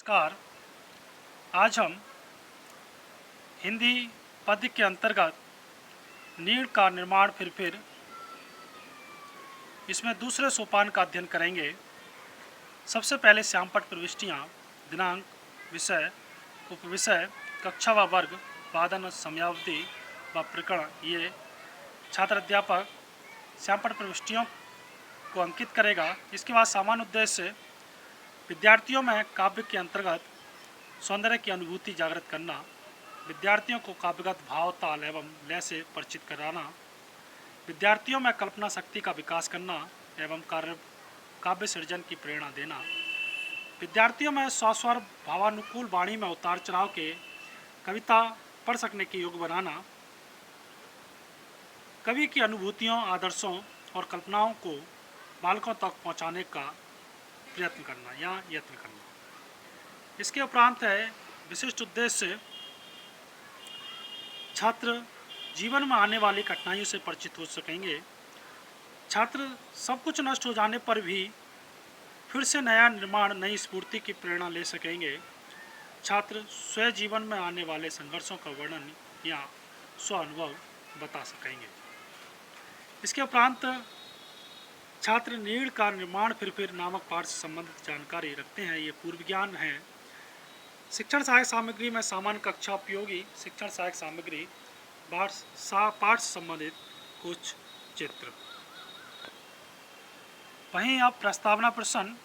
नमस्कार। आज हम हिंदी पद्य के अंतर्गत नीड़ का निर्माण फिर इसमें दूसरे सोपान का अध्ययन करेंगे। सबसे पहले श्यामपट्ट प्रविष्टियाँ, दिनांक, विषय, उपविषय, कक्षा व वर्ग, वादन, समयावधि व प्रकरण। ये छात्र अध्यापक श्यामपट्ट प्रविष्टियों को अंकित करेगा। इसके बाद सामान्य उद्देश्य विद्यार्थियों में काव्य के अंतर्गत सौंदर्य की अनुभूति जागृत करना, विद्यार्थियों को काव्यगत भाव, ताल एवं लय से परिचित कराना, विद्यार्थियों में कल्पना शक्ति का विकास करना एवं काव्य सृजन की प्रेरणा देना, विद्यार्थियों में स्वस्वर भावानुकूल वाणी में उतार चढ़ाव के कविता पढ़ सकने के योग्य बनाना, कवि की अनुभूतियों, आदर्शों और कल्पनाओं को बालकों तक पहुँचाने का प्रयत्न करना या यत्न करना। इसके उपरांत है विशिष्ट उद्देश्य छात्र जीवन में आने वाली कठिनाइयों से परिचित हो सकेंगे। छात्र सब कुछ नष्ट हो जाने पर भी फिर से नया निर्माण, नई स्फूर्ति की प्रेरणा ले सकेंगे। छात्र स्वयं जीवन में आने वाले संघर्षों का वर्णन या स्व अनुभव बता सकेंगे। इसके उपरांत छात्र नीड़ का निर्माण फिर नामक पाठ से संबंधित जानकारी रखते हैं। ये पूर्व ज्ञान है। शिक्षण सहायक सामग्री में सामान्य कक्षा उपयोगी शिक्षण सहायक सामग्री, पाठ से संबंधित कुछ चित्र। वहीं अब प्रस्तावना प्रश्न।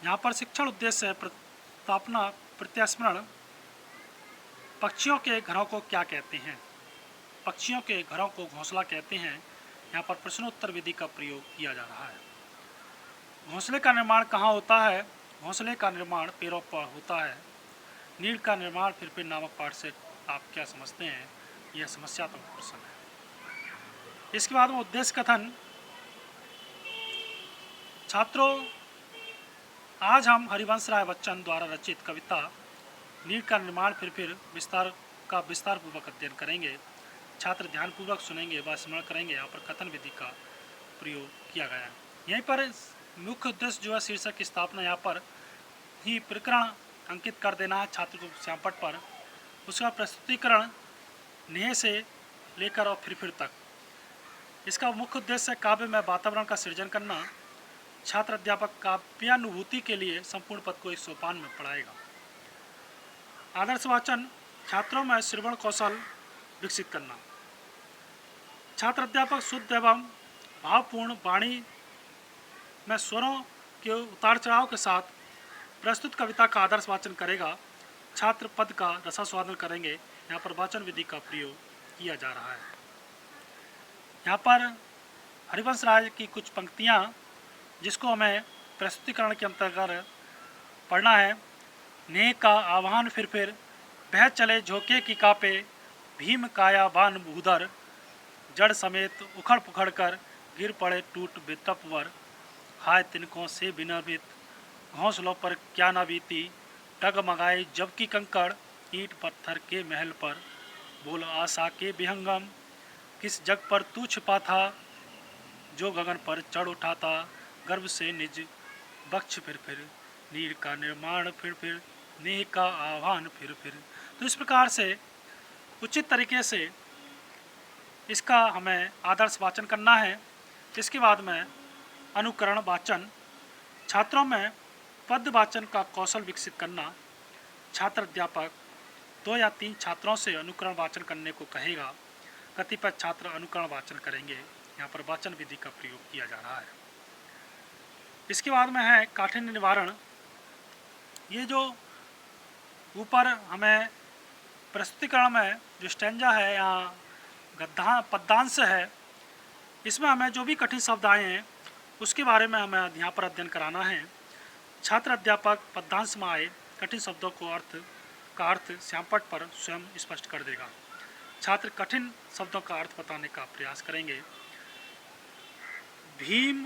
यहाँ पर शिक्षण उद्देश्य है प्रस्तावना प्रत्यास्मरण। पक्षियों के घरों को क्या कहते हैं? पक्षियों के घरों को घोंसला कहते हैं। यहाँ पर प्रश्नोत्तर विधि का प्रयोग किया जा रहा है। घोंसले का निर्माण कहाँ होता है? घोंसले का निर्माण पेड़ों पर होता है। नीड़ का निर्माण फिर नामक पाठ से आप क्या समझते हैं? यह समस्यात्मक प्रश्न है। इसके बाद में उद्देश्य कथन। छात्रों, आज हम हरिवंश राय बच्चन द्वारा रचित कविता नीड़ का निर्माण फिर विस्तार पूर्वक अध्ययन करेंगे। छात्र ध्यानपूर्वक सुनेंगे व स्मरण करेंगे। यहाँ पर कथन विधि का प्रयोग किया गया है। यहीं पर मुख्य उद्देश्य जो है शीर्षक की स्थापना, यहाँ पर ही प्रकरण अंकित कर देना है छात्र को श्यामपट्ट पर। उसका प्रस्तुतिकरण नेह से लेकर और फिर तक। इसका मुख्य उद्देश्य है काव्य में वातावरण का सृजन करना। छात्र अध्यापक काव्यानुभूति के लिए संपूर्ण पद को एक सोपान में पढ़ाएगा। आदर्श वाचन, छात्रों में श्रवण कौशल विकसित करना। छात्र अध्यापक शुद्ध एवं भावपूर्ण वाणी में स्वरों के उतार चढ़ाव के साथ प्रस्तुत कविता का आदर्श वाचन करेगा। छात्र पद का रसास्वादन करेंगे। यहाँ पर वाचन विधि का प्रयोग किया जा रहा है। यहाँ पर हरिवंश राय की कुछ पंक्तियाँ जिसको हमें प्रस्तुतिकरण के अंतर्गत पढ़ना है। नेह का आह्वान फिर बह चले झोंके की कापे, भीम काया बान भूधर, जड़ समेत उखड़ पुखड़ कर गिर पड़े टूट बितपवर, हाय तिनकों से विनर्भित घोंसलों पर क्या न बीती, डगमगाए जबकि कंकड़ ईंट पत्थर के महल पर, बोल आशा के विहंगम किस जग पर तू छिपा था, जो गगन पर चढ़ उठा था गर्भ से निज बख्श फिर नीड़ का निर्माण फिर नेह का आह्वान फिर। तो इस प्रकार से उचित तरीके से इसका हमें आदर्श वाचन करना है। इसके बाद में अनुकरण वाचन। छात्रों में पद्य वाचन का कौशल विकसित करना। छात्र अध्यापक 2 या 3 छात्रों से अनुकरण वाचन करने को कहेगा। कतिपय छात्र अनुकरण वाचन करेंगे। यहाँ पर वाचन विधि का प्रयोग किया जा रहा है। इसके बाद में है काठिन्य निवारण। ये जो ऊपर हमें प्रस्तुतिकरण में जो स्टैंजा है या पद्यांश है, इसमें हमें जो भी कठिन शब्द आए हैं उसके बारे में हमें यहाँ पर अध्ययन कराना है। छात्र अध्यापक पद्यांश में आए कठिन शब्दों को का अर्थ श्यामपट्ट पर स्वयं स्पष्ट कर देगा। छात्र कठिन शब्दों का अर्थ बताने का प्रयास करेंगे। भीम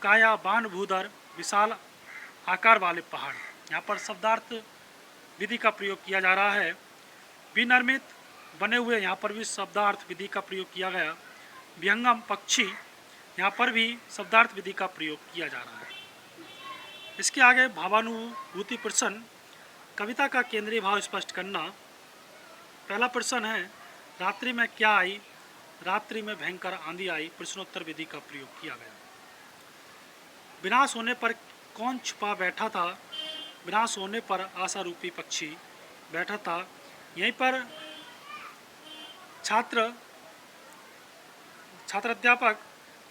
काया बान भूधर, विशाल आकार वाले पहाड़। यहाँ पर शब्दार्थ विधि का प्रयोग किया जा रहा है। विनिर्मित बने हुए, यहाँ पर भी शब्दार्थ विधि का प्रयोग किया गया। विहंगम पक्षी, यहाँ पर भी शब्दार्थ विधि का प्रयोग किया जा रहा है। इसके आगे भावानुभूति प्रश्न, कविता का केंद्रीय भाव स्पष्ट करना। पहला प्रश्न है, रात्रि में क्या आई? रात्रि में भयंकर आंधी आई। प्रश्नोत्तर विधि का प्रयोग किया गया। विनाश होने पर कौन छुपा बैठा था? विनाश होने पर आशा रूपी पक्षी बैठा था। यहीं पर छात्र अध्यापक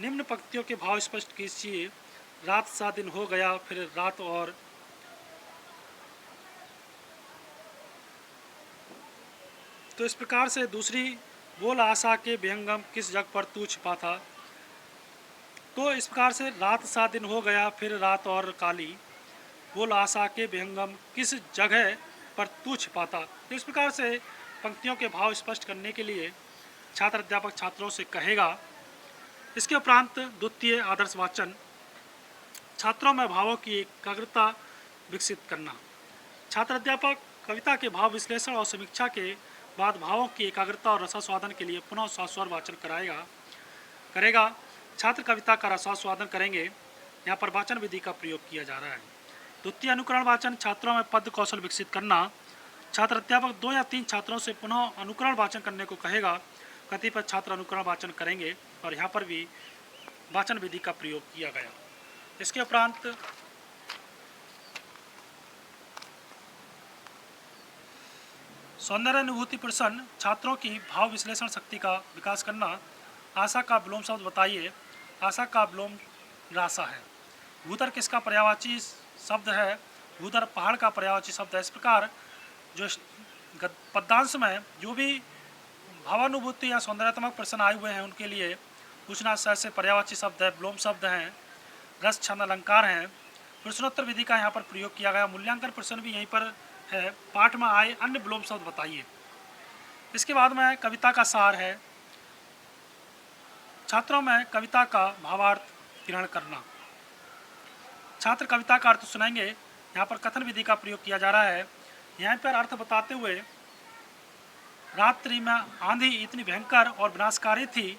निम्न पंक्तियों के भाव स्पष्ट कीजिए। रात सा दिन हो गया, फिर रात और तो इस प्रकार से दूसरी, बोल आशा के विहंगम किस जग पर तू छिपा था। तो इस प्रकार से रात सा दिन हो गया, फिर रात और काली, बोल आशा के विहंगम किस जगह पर तू छिपा था। तो इस प्रकार से पंक्तियों के भाव स्पष्ट करने के लिए छात्र अध्यापक छात्रों से कहेगा। इसके उपरांत द्वितीय आदर्श वाचन, छात्रों में भावों की एकाग्रता विकसित करना। छात्र अध्यापक कविता के भाव विश्लेषण और समीक्षा के बाद भावों की एकाग्रता और रसास्वादन के लिए पुनः स्वास्वर वाचन करेगा। छात्र कविता का रसास्वादन करेंगे। यहाँ पर वाचन विधि का प्रयोग किया जा रहा है। द्वितीय अनुकरण वाचन, छात्रों में पद कौशल विकसित करना। छात्र अध्यापक 2 या 3 छात्रों से पुनः अनुकरण वाचन करने को कहेगा। कतिपय छात्र अनुकरण वाचन करेंगे और यहाँ पर भी वाचन विधि का प्रयोग किया गया। इसके उपरांत सौंदर्यानुभूति प्रश्न, छात्रों की भाव विश्लेषण शक्ति का विकास करना। आशा का विलोम शब्द बताइए। आशा का विलोम निराशा है। भूधर किसका पर्यायवाची शब्द है? भूधर पहाड़ का पर्यायवाची शब्द है। इस प्रकार जो पद्यांश में जो भी भावानुभूति या सौंदर्यात्मक प्रश्न आए हुए हैं उनके लिए पूछना से पर्यायवाची शब्द है, विलोम शब्द हैं, रस छंद अलंकार हैं। प्रश्नोत्तर विधि का यहाँ पर प्रयोग किया गया। मूल्यांकन प्रश्न भी यहीं पर है। पाठ में आए अन्य विलोम शब्द बताइए। इसके बाद में कविता का सार है। छात्रों में कविता का भावार्थ ग्रहण करना। छात्र कविता का अर्थ सुनाएंगे। यहाँ पर कथन विधि का प्रयोग किया जा रहा है। यहाँ पर अर्थ बताते हुए, रात्रि में आंधी इतनी भयंकर और विनाशकारी थी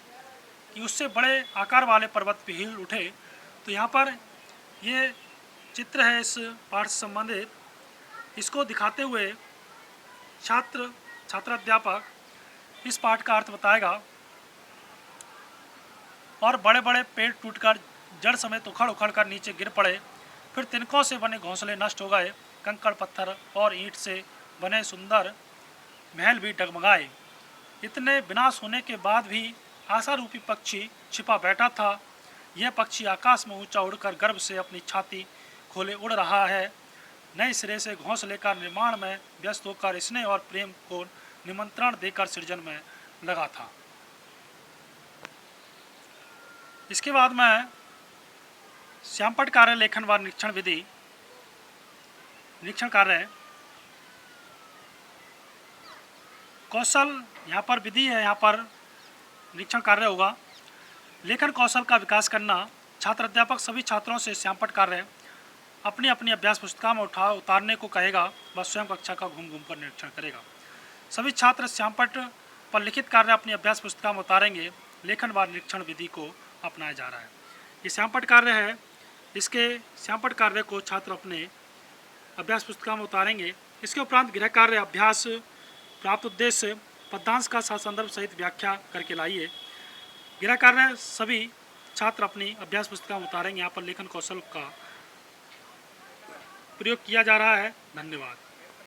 कि उससे बड़े आकार वाले पर्वत भी हिल उठे। तो यहाँ पर ये चित्र है इस पाठ से संबंधित। इसको दिखाते हुए छात्र अध्यापक इस पाठ का अर्थ बताएगा। और बड़े बड़े पेड़ टूटकर जड़ समेत उखड़ उखड़ कर नीचे गिर पड़े। फिर तिनकों से बने घोंसले नष्ट हो गए। कंकड़ पत्थर और ईंट से बने सुंदर महल भी डगमगाए। इतने विनाश होने के बाद भी आशा रूपी पक्षी छिपा बैठा था। यह पक्षी आकाश में ऊंचा उड़कर गर्व से अपनी छाती खोले उड़ रहा है। नए सिरे से घोंसले का निर्माण में व्यस्त होकर स्नेह और प्रेम को निमंत्रण देकर सृजन में लगा था। इसके बाद में श्यामपट्ट कार्य लेखन व निरीक्षण विधि। निरीक्षण कार्य कौशल, यहाँ पर विधि है, यहाँ पर निरीक्षण कार्य होगा। लेखन कौशल का विकास करना। छात्र अध्यापक सभी छात्रों से श्यामपट्ट कार्य अपनी अपनी अभ्यास पुस्तिका में उतारने को कहेगा। वह स्वयं कक्षा का घूम घूम कर निरीक्षण करेगा। सभी छात्र श्यामपट्ट पर लिखित कार्य अपनी अभ्यास पुस्तिका में उतारेंगे। लेखन व निरीक्षण विधि को अपनाया जा रहा है। ये श्यामपट्ट कार्य है। इसके श्यामपट्ट कार्य को छात्र अपने अभ्यास पुस्तिका में उतारेंगे। इसके उपरांत गृह कार्य, अभ्यास, प्राप्त उद्देश्य, पद्यांश का संदर्भ सहित व्याख्या करके लाइए। गृह कार्य सभी छात्र अपनी अभ्यास पुस्तिका में उतारेंगे। यहाँ पर लेखन कौशल का प्रयोग किया जा रहा है। धन्यवाद।